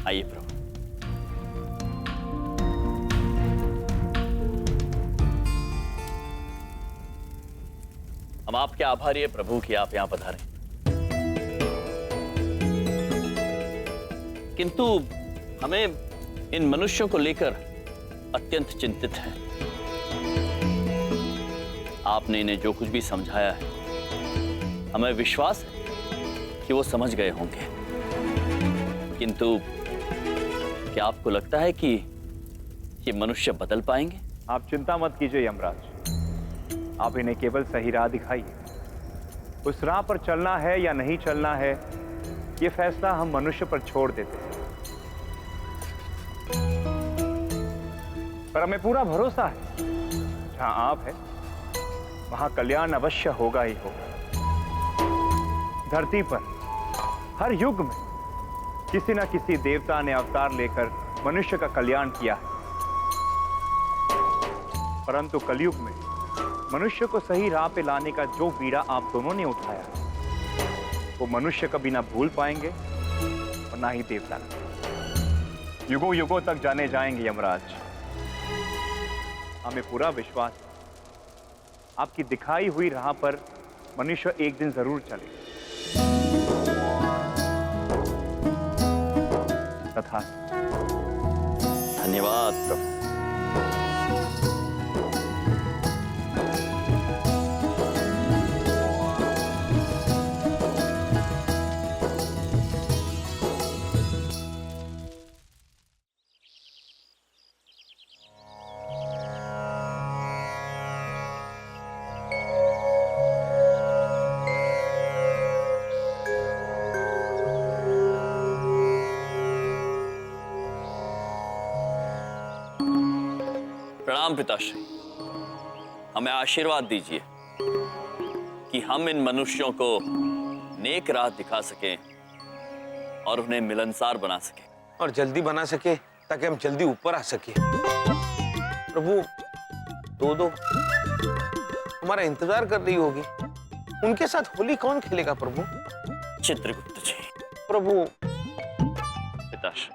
आइए प्रभु। हम आपके आभारी हैं प्रभु कि आप यहां पधारे, किंतु हमें इन मनुष्यों को लेकर अत्यंत चिंतित है। आपने इन्हें जो कुछ भी समझाया है, हमें विश्वास है कि वो समझ गए होंगे, किंतु क्या आपको लगता है कि ये मनुष्य बदल पाएंगे? आप चिंता मत कीजिए यमराज, आप इन्हें केवल सही राह दिखाइए। उस राह पर चलना है या नहीं चलना है, ये फैसला हम मनुष्य पर छोड़ देते हैं। पर हमें पूरा भरोसा है, जहां आप हैं वहां कल्याण अवश्य होगा ही होगा। धरती पर हर युग में किसी न किसी देवता ने अवतार लेकर मनुष्य का कल्याण किया है, परंतु कलयुग में मनुष्य को सही राह पे लाने का जो बीड़ा आप दोनों ने उठाया, वो मनुष्य कभी ना भूल पाएंगे और ना ही देवता। युगों युगों तक जाने जाएंगे यमराज। हमें पूरा विश्वास है, आपकी दिखाई हुई राह पर मनुष्य एक दिन जरूर चले। तथा धन्यवाद प्रभु। प्रणाम पिताश्री, हमें आशीर्वाद दीजिए कि हम इन मनुष्यों को नेक राह दिखा सकें और उन्हें मिलनसार बना सकें, और जल्दी बना सके ताकि हम जल्दी ऊपर आ सके। प्रभु दो हमारा इंतजार कर रही होगी, उनके साथ होली कौन खेलेगा प्रभु? चित्रगुप्त जी। प्रभु पिताश्री,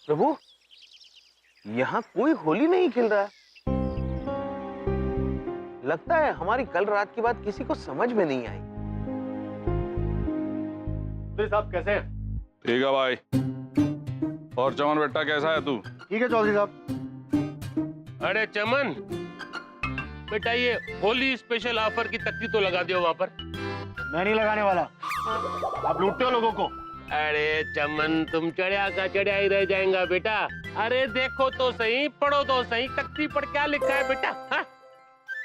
प्रभु यहाँ कोई होली नहीं खेल रहा है। लगता है हमारी कल रात की बात किसी को समझ में नहीं आई। चौधरी साहब कैसे हैं? ठीक है भाई। और चमन बेटा कैसा है तू? ठीक है चौधरी साहब। अरे चमन बेटा, ये होली स्पेशल ऑफर की तख्ती तो लगा दियो वहां पर। मैं नहीं लगाने वाला, आप लूटते हो लोगों को। अरे चमन, तुम चढ़िया का चढ़िया ही रह जाएगा बेटा। अरे देखो तो सही, पढ़ो तो सही, तख्ती पर क्या लिखा है बेटा? हाँ?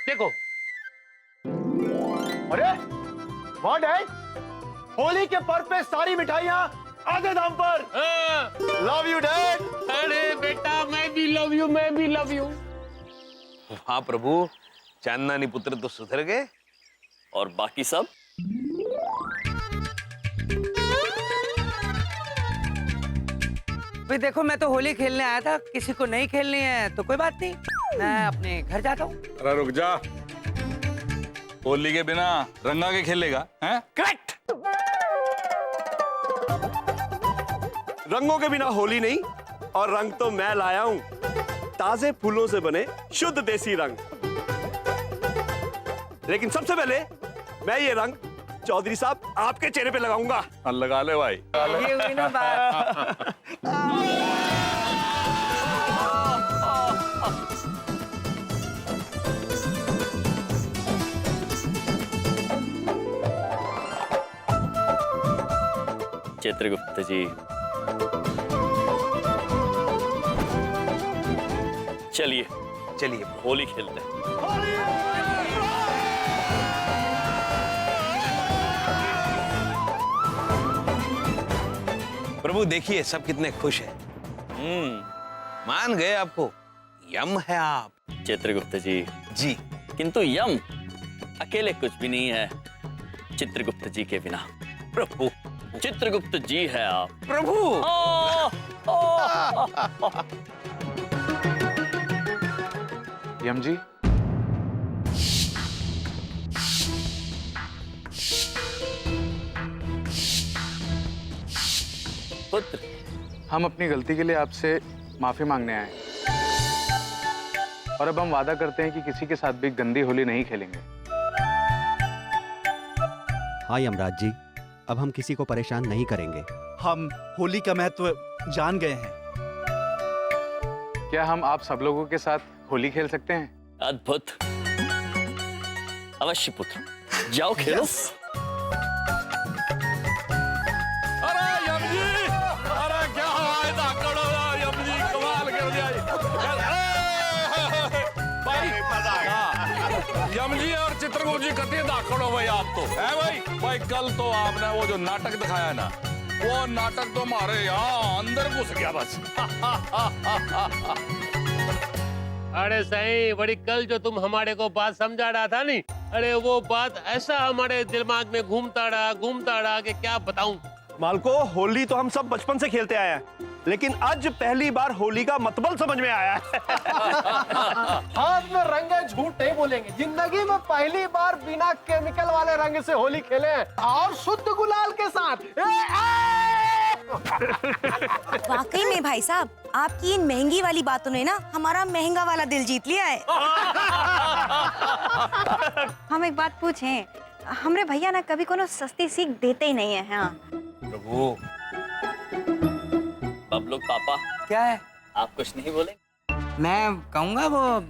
देखो। अरे वाह डैड, होली के पर्व पे सारी मिठाइयाँ आधे दाम पर। Love you dad. अरे बेटा, मैं भी लव यू, मैं भी लव यू। हाँ प्रभु, चांदनी पुत्र तो सुधर गए। और बाकी सब? भाई देखो, मैं तो होली खेलने आया था, किसी को नहीं खेलनी है तो कोई बात नहीं, मैं अपने घर जाता हूँ। अरे रुक जा, होली के बिना रंगा के खेलेगा हैं? करेक्ट। रंगों के बिना होली नहीं, और रंग तो मैं लाया हूँ, ताजे फूलों से बने शुद्ध देसी रंग। लेकिन सबसे पहले मैं ये रंग चौधरी साहब आपके चेहरे पे लगाऊंगा। हाँ, लगा ले भाई। ये हुई ना बात। चित्रगुप्त जी, चलिए चलिए होली खेलते हैं। प्रभु देखिए सब कितने खुश हैं। मान गए आपको, यम है आप। चित्रगुप्त जी जी। किंतु यम अकेले कुछ भी नहीं है चित्रगुप्त जी के बिना। प्रभु चित्रगुप्त जी है आप। प्रभु यम जी, पुत्र, हम अपनी गलती के लिए आपसे माफी मांगने आए हैं। और अब हम वादा करते हैं कि किसी के साथ भी गंदी होली नहीं खेलेंगे। हाँ यमराज जी, अब हम किसी को परेशान नहीं करेंगे। हम होली का महत्व जान गए हैं। क्या हम आप सब लोगों के साथ होली खेल सकते हैं? अद्भुत, अवश्य पुत्र, जाओ खेलो। अरे यम जी, अरे क्या हवाए धाकड़ो यम जी, कमाल कर दिया। भाई यम जी और चित्रगुप्त जी कते धाकड़ो भाई आप तो है भाई कल तो आपने वो जो नाटक दिखाया ना, वो नाटक तो हमारे यहाँ अंदर घुस गया बस। अरे सही बड़ी, कल जो तुम हमारे को बात समझा रहा था नहीं, अरे वो बात ऐसा हमारे दिमाग में घूमता रहा कि क्या बताऊं। मालको, होली तो हम सब बचपन से खेलते आए हैं, लेकिन आज पहली बार होली का मतलब समझ में आया है। हाथ में रंग है, झूठ नहीं बोलेंगे। जिंदगी में पहली बार बिना केमिकल वाले रंग से होली खेले हैं, और शुद्ध गुलाल के साथ। वाकई में भाई साहब, आपकी इन महंगी वाली बातों ने ना हमारा महंगा वाला दिल जीत लिया है। हम एक बात पूछें, हमरे भैया ना कभी कोनो सस्ती सीख देते ही नहीं है। हाँ प्रभु, बबलू पापा, क्या है? आप कुछ नहीं बोले? मैं कहूँगा वो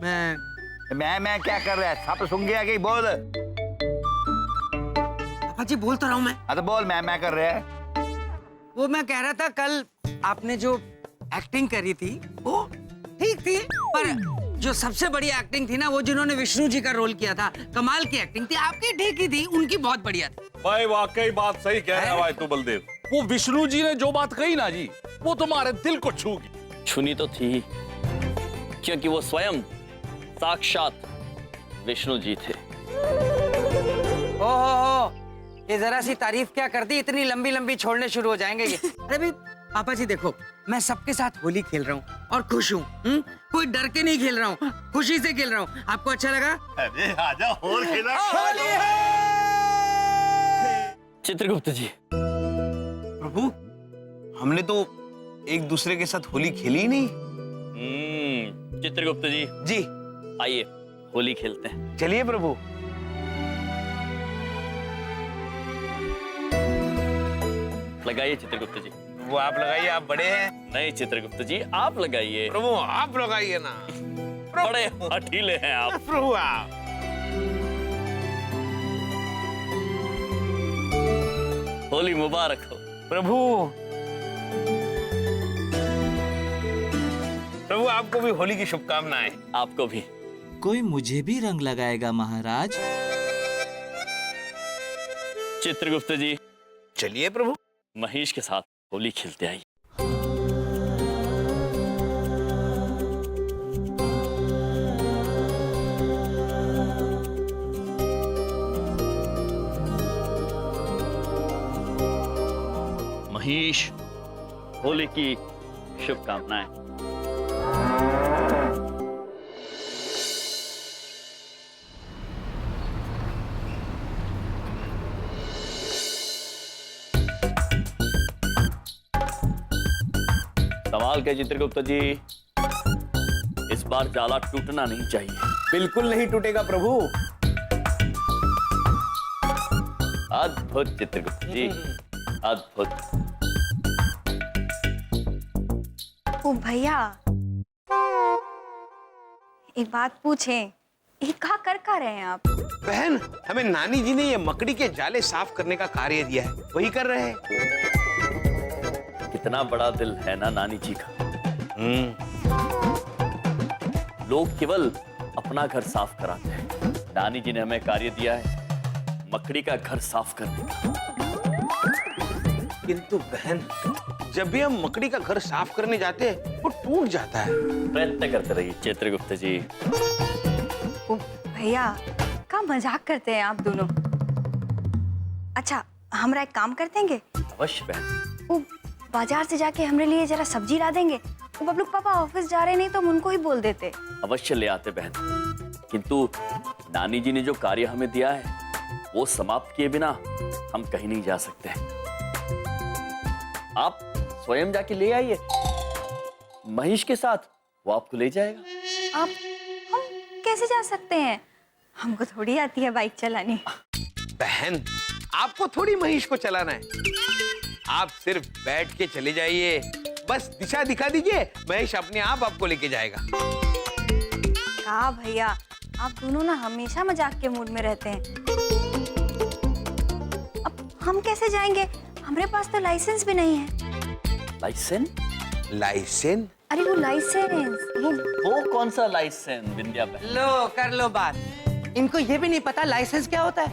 मैं क्या कर रहा है? सब सुन गया कि बोल। पापा जी बोल तो रहा हूँ मैं। तो बोल, मैं कर रहा है। वो मैं कह रहा था, कल आपने जो एक्टिंग करी थी वो ठीक थी, पर जो सबसे बड़ी एक्टिंग थी ना, वो जिन्होंने विष्णु जी का रोल किया था, कमाल की एक्टिंग थी। आपकी ठीक ही थी, उनकी बहुत बढ़िया थी। भाई वाकई बात सही कह रहा है भाई तू बलदेव। वो विष्णु जी ने जो बात कही ना जी, वो तुम्हारे दिल को छू गई। छुनी तो थी ही, क्योंकि वो स्वयं साक्षात विष्णु जी थे। ओहो, ये जरा सी तारीफ क्या कर दी, इतनी लंबी लंबी छोड़ने शुरू हो जाएंगे ये। अरे भाई पापा जी देखो, मैं सबके साथ होली खेल रहा हूँ और खुश हूँ। कोई डर के नहीं खेल रहा हूँ, खुशी से खेल रहा हूँ। आपको अच्छा लगा? अरे आजा और खेला। चित्रगुप्त जी, प्रभु, हमने तो एक दूसरे के साथ होली खेली ही नहीं। चित्रगुप्त जी, जी आइए होली खेलते हैं। चलिए प्रभु। लगाइए चित्रगुप्त जी। वो आप लगाइए, आप बड़े हैं। नहीं चित्रगुप्त जी, आप लगाइए। प्रभु आप लगाइए ना। बड़े हठीले हैं आप। प्रभु आप। होली मुबारक हो। प्रभु आपको भी होली की शुभकामनाएं। आपको भी। कोई मुझे भी रंग लगाएगा महाराज? चित्रगुप्त जी, चलिए प्रभु। महेश के साथ होली खेलते आइए। महेश, होली की शुभकामनाएं। सवाल क्या चित्रगुप्त जी, इस बार जाला टूटना नहीं चाहिए। बिल्कुल नहीं टूटेगा प्रभु। अद्भुत चित्रगुप्त जी, अद्भुत। ओ भैया, एक बात पूछें, ये क्या रहे हैं आप? बहन, हमें नानी जी ने ये मकड़ी के जाले साफ करने का कार्य दिया है, वही कर रहे हैं। कितना बड़ा दिल है ना नानी जी का। लोग केवल अपना घर साफ कराते हैं, नानी जी ने हमें कार्य दिया है मकड़ी का घर साफ करने का। किंतु बहन, जब भी हम मकड़ी का घर साफ करने जाते हैं, वो टूट जाता है। प्रयत्न करते रहिए चित्रगुप्त जी। ओ भैया, क्या मजाक करते हैं आप दोनों। अच्छा, हमरा एक काम कर देंगे? अवश्य बहन। वो बाजार से जाके हमरे लिए जरा सब्जी ला देंगे। वो बबलू पापा ऑफिस जा रहे नहीं तो हम उनको ही बोल देते। अवश्य ले आते बहन, किंतु नानी जी ने जो कार्य हमें दिया है वो समाप्त किए बिना हम कहीं नहीं जा सकते। आप स्वयं जाके ले आइए महेश के साथ, वो आपको ले जाएगा। आप हम कैसे जा सकते हैं? हमको थोड़ी आती है बाइक चलानी। बहन, आपको थोड़ी महेश को चलाना है, आप सिर्फ बैठ के चले जाइए, बस दिशा दिखा दीजिए, महेश अपने आप आपको लेके जाएगा। कहा भैया, आप दोनों ना हमेशा मजाक के मूड में रहते हैं। अब हम कैसे जाएंगे? हमारे पास तो लाइसेंस भी नहीं है। लाइसेंस? लाइसेंस? अरे वो लाइसेंस, वो कौन सा लाइसेंस विंध्या बहन? लो कर लो बात, इनको ये भी नहीं पता लाइसेंस क्या होता है।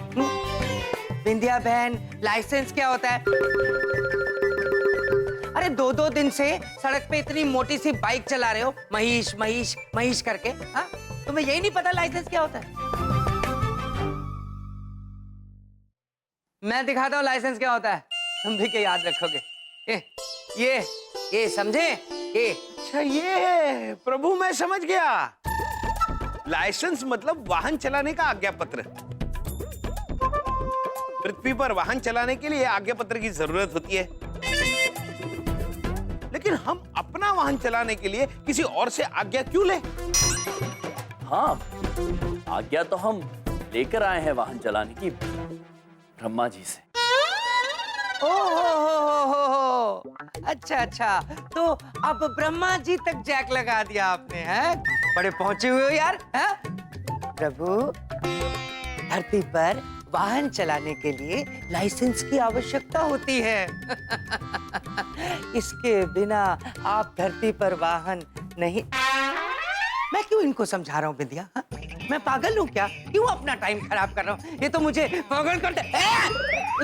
विंध्या बहन, लाइसेंस क्या होता है? अरे 2-2 दिन से सड़क पे इतनी मोटी सी बाइक चला रहे हो, महेश महेश महेश करके, हाँ? तुम्हें यही नहीं पता लाइसेंस क्या होता है? मैं दिखाता हूँ लाइसेंस क्या होता है, तुम भी क्या याद रखोगे। ये समझे? ये अच्छा, ये प्रभु मैं समझ गया। लाइसेंस मतलब वाहन चलाने का आज्ञा पत्र। पृथ्वी पर वाहन चलाने के लिए आज्ञा पत्र की जरूरत होती है, लेकिन हम अपना वाहन चलाने के लिए किसी और से आज्ञा क्यों ले? हाँ, आज्ञा तो हम लेकर आए हैं वाहन चलाने की ब्रह्मा जी से। हो। अच्छा, तो अब ब्रह्मा जी तक जैक लगा दिया आपने, हैं? बड़े पहुंचे हुए हो यार, हैं? प्रभु, धरती पर वाहन चलाने के लिए लाइसेंस की आवश्यकता होती है। इसके बिना आप धरती पर वाहन नहीं। मैं क्यों इनको समझा रहा हूँ विद्या? मैं पागल हूँ क्या? क्यों अपना टाइम खराब कर रहा हूँ? ये तो मुझे पागल करते।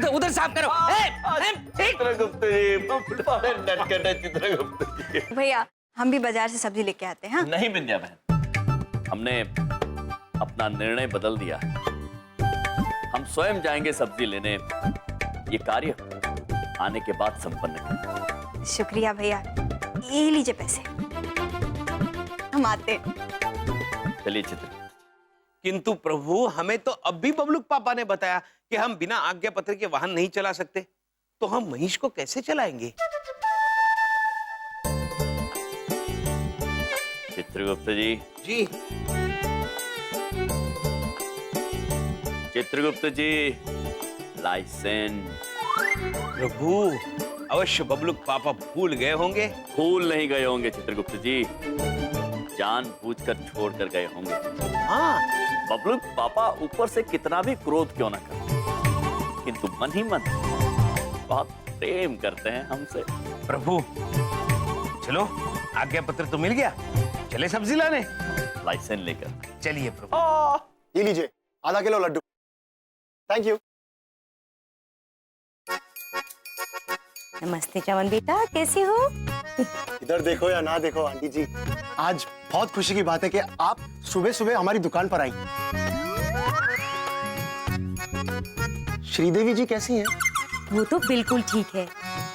उधर साफ करो। भैया, हम भी बाजार से सब्जी लेके आते हैं। हाँ? नहीं विंध्या बहन, हमने अपना निर्णय बदल दिया है। हम स्वयं जाएंगे सब्जी लेने, ये कार्य आने के बाद संपन्न करेंगे। शुक्रिया भैया, ये लीजिए पैसे, हम आते हैं। चलिए चित्र। किंतु प्रभु, हमें तो अब भी बबलूक पापा ने बताया कि हम बिना आज्ञा पत्र के वाहन नहीं चला सकते, तो हम महेश को कैसे चलाएंगे? चित्रगुप्त जी। जी। चित्रगुप्त जी, लाइसेंस। प्रभु, अवश्य बबलूक पापा भूल गए होंगे। भूल नहीं गए होंगे चित्रगुप्त जी, जानबूझकर छोड़कर गए होंगे। हाँ, बबलूक पापा ऊपर से कितना भी क्रोध क्यों न करें, किंतु मन ही मन बहुत प्रेम करते हैं हमसे। प्रभु, चलो, आज्ञा पत्र तो मिल गया, चले सब्जी लाने। लाइसेंस लेकर चलिए प्रभु। ये लीजिए, आधा किलो लड्डू। Thank you. नमस्ते चमन बेटा, कैसी हो? इधर देखो या ना देखो आंटी जी, आज बहुत खुशी की बात है कि आप सुबह सुबह हमारी दुकान पर आई। श्रीदेवी जी कैसी हैं? वो तो बिल्कुल ठीक है,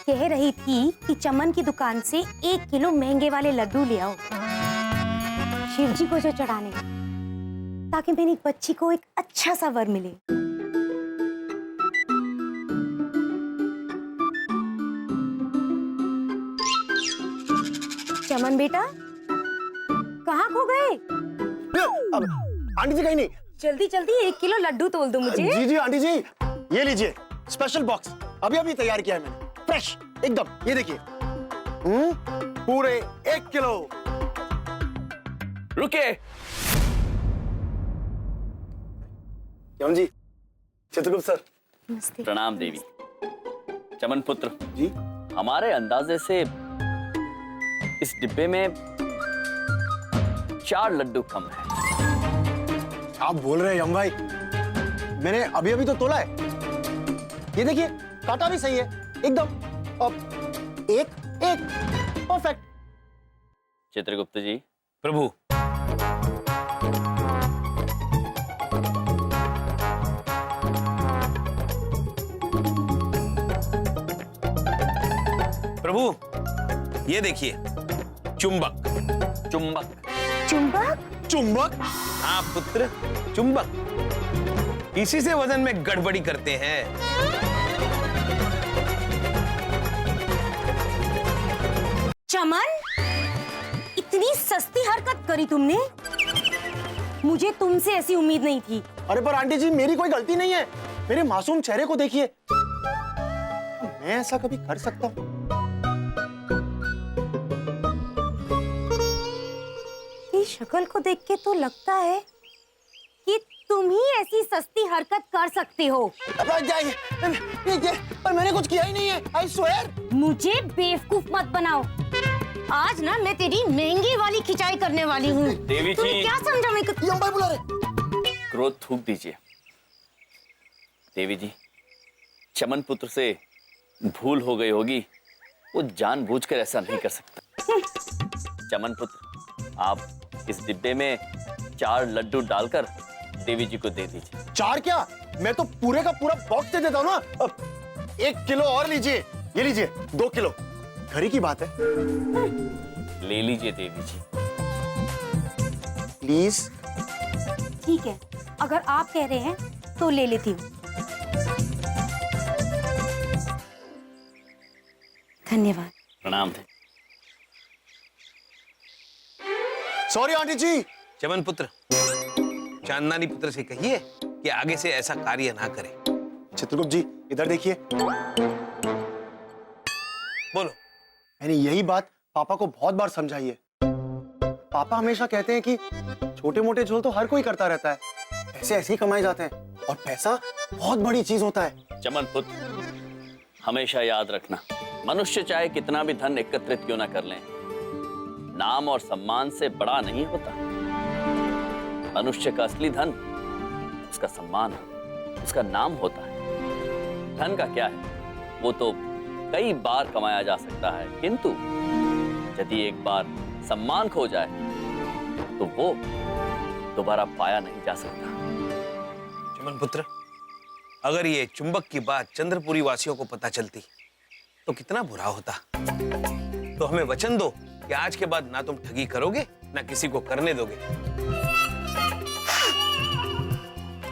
कह रही थी कि चमन की दुकान से 1 किलो महंगे वाले लड्डू ले आओ, शिव जी को जो चढ़ाने, ताकि मेरी बच्ची को एक अच्छा सा वर मिले। चमन बेटा, कहाँ खो गए? आंटी जी कहीं नहीं। जल्दी जल्दी 1 किलो लड्डू तोल दो मुझे। जी जी आंटी जी, ये लीजिए स्पेशल बॉक्स, अभी अभी तैयार किया है मैंने, फ्रेश एकदम। ये देखिए, पूरे 1 किलो। रुके। चमन जी, चित्रगुप्त सर। नमस्ते। प्रणाम देवी। चमन पुत्र जी, हमारे अंदाजे से इस डिब्बे में 4 लड्डू कम है। आप बोल रहे हैं यम भाई, मैंने अभी अभी तो तोला है। ये देखिए, काटा भी सही है एकदम। अब एक परफेक्ट। चित्रगुप्त जी। प्रभु, प्रभु, ये देखिए, चुंबक। चुंबक। चुंबक? चुंबक? हाँ पुत्र, चुंबक। इसी से वजन में गड़बड़ी करते हैं। चमन, इतनी सस्ती हरकत करी तुमने। मुझे तुमसे ऐसी उम्मीद नहीं थी। अरे पर आंटी जी, मेरी कोई गलती नहीं है। मेरे मासूम चेहरे को देखिए, मैं ऐसा कभी कर सकता हूँ? इस शक्ल को देख के तो लगता है कि तुम ही ऐसी सस्ती हरकत कर सकते हो। पर मैंने कुछ किया ही नहीं है, आई स्वेयर। मुझे बेवकूफ मत बनाओ। आज ना मैं तेरी महंगी वाली खिंचाई करने वाली हूँ। देवी जी, तुमने क्या समझा मेरे को? यम भाई बुला रहे। क्रोध थूक दीजिए। देवी जी, चमन पुत्र से भूल हो गई होगी, वो जानबूझकर ऐसा नहीं कर सकता। चमन पुत्र, आप इस डिब्बे में 4 लड्डू डालकर देवी जी को दे दीजिए। 4 क्या, मैं तो पूरे का पूरा बॉक्स दे देता हूँ ना। 1 किलो और लीजिए, ये लीजिए 2 किलो, घर ही की बात है। ले लीजिए देवी जी, प्लीज। ठीक है, अगर आप कह रहे हैं तो ले लेती हूँ। धन्यवाद। प्रणाम थे। सॉरी आंटी जी। चमन पुत्र, चांदनी पुत्र से कहिए कि आगे से ऐसा कार्य ना करे। चित्रगुप्त जी, इधर देखिए। बोलो। मैंने यही बात पापा को बहुत बार समझाई है। पापा हमेशा कहते हैं कि छोटे मोटे झोल तो हर कोई करता रहता है, पैसे ऐसे ही कमाए जाते हैं, और पैसा बहुत बड़ी चीज होता है। चमन पुत्र, हमेशा याद रखना, मनुष्य चाहे कितना भी धन एकत्रित क्यों ना कर लें, नाम और सम्मान से बड़ा नहीं होता। मनुष्य का असली धन उसका सम्मान, उसका नाम होता है। धन का क्या है, वो तो कई बार कमाया जा सकता है, किंतु यदि एक बार सम्मान खो जाए तो वो दोबारा पाया नहीं जा सकता। चमन पुत्र, अगर ये चुंबक की बात चंद्रपुरी वासियों को पता चलती तो कितना बुरा होता। तो हमें वचन दो कि आज के बाद ना तुम ठगी करोगे, ना किसी को करने दोगे।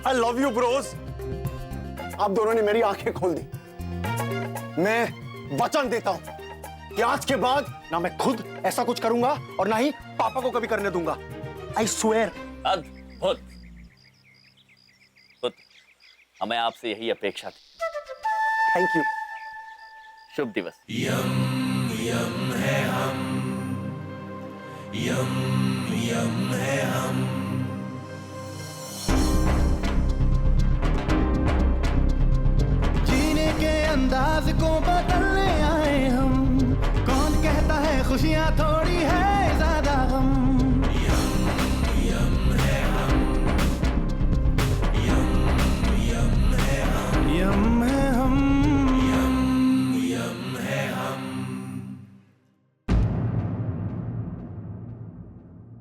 I love you bros। आप दोनों ने मेरी आंखें खोल दी। मैं वचन देता हूं कि आज के बाद ना मैं खुद ऐसा कुछ करूंगा और ना ही पापा को कभी करने दूंगा। I swear। अद्भुत। हमें आपसे यही अपेक्षा थी। Thank you. शुभ दिवस। यम यम है हम, यम यम है हम। जीने के अंदाज को बदलने आए हम। कौन कहता है खुशियां थोड़ी है,